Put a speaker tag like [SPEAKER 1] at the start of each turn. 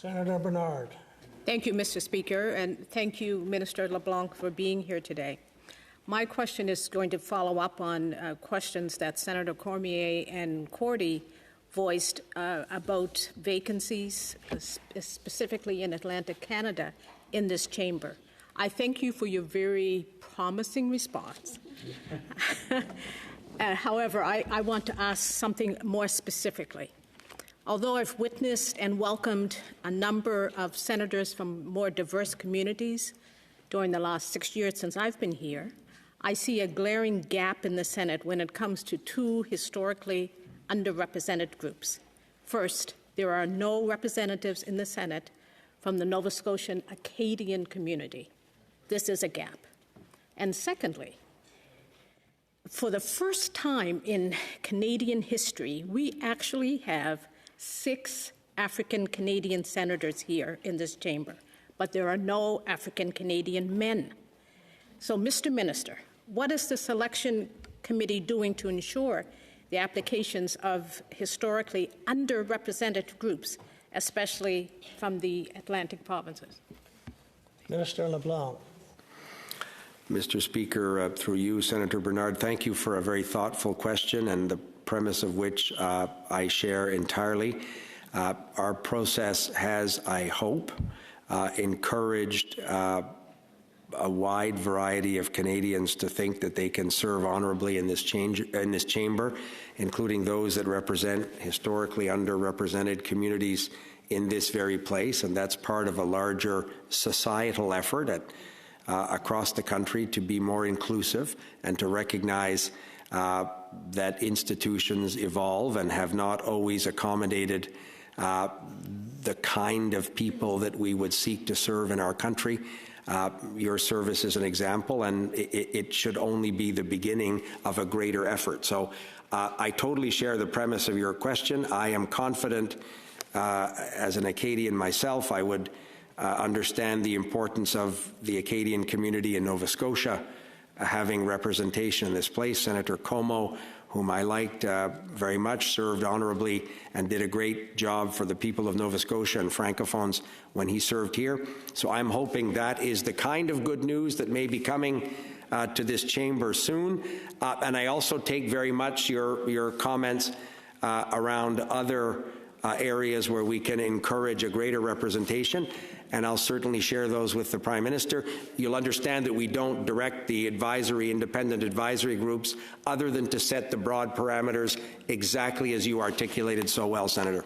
[SPEAKER 1] Senator Bernard.
[SPEAKER 2] Thank you, Mr. Speaker, and thank you, Minister LeBlanc, for being here today. My question is going to follow up on questions that Senator Cormier and Cordy voiced about vacancies, specifically in Atlantic Canada, in this chamber. I thank you for your very promising response. However, I want to ask something more specifically. Although I've witnessed and welcomed a number of senators from more diverse communities during the last 6 years since I've been here, I see a glaring gap in the Senate when it comes to two historically underrepresented groups. First, there are no representatives in the Senate from the Nova Scotian Acadian community. This is a gap. And secondly, for the first time in Canadian history, we actually have 6 African Canadian senators here in this chamber, but there are no African Canadian men. So, Mr. Minister, what is the selection committee doing to ensure the applications of historically underrepresented groups, especially from the Atlantic provinces?
[SPEAKER 1] Minister LeBlanc.
[SPEAKER 3] Mr. Speaker, through you, Senator Bernard, thank you for a very thoughtful question, and the premise of which I share entirely. Our process has, I hope, encouraged a wide variety of Canadians to think that they can serve honourably in this chamber, including those that represent historically underrepresented communities in this very place, and that's part of a larger societal effort across the country to be more inclusive and to recognize that institutions evolve and have not always accommodated the kind of people that we would seek to serve in our country. Your service is an example, and it should only be the beginning of a greater effort. So I totally share the premise of your question. I am confident, as an Acadian myself, I would understand the importance of the Acadian community in Nova Scotia having representation in this place. Senator Como, whom I liked very much, served honourably and did a great job for the people of Nova Scotia and Francophones when he served here. So I'm hoping that is the kind of good news that may be coming to this chamber soon. And I also take very much your comments around other areas where we can encourage a greater representation, and I'll certainly share those with the Prime Minister. You'll understand that we don't direct the independent advisory groups other than to set the broad parameters exactly as you articulated so well, Senator.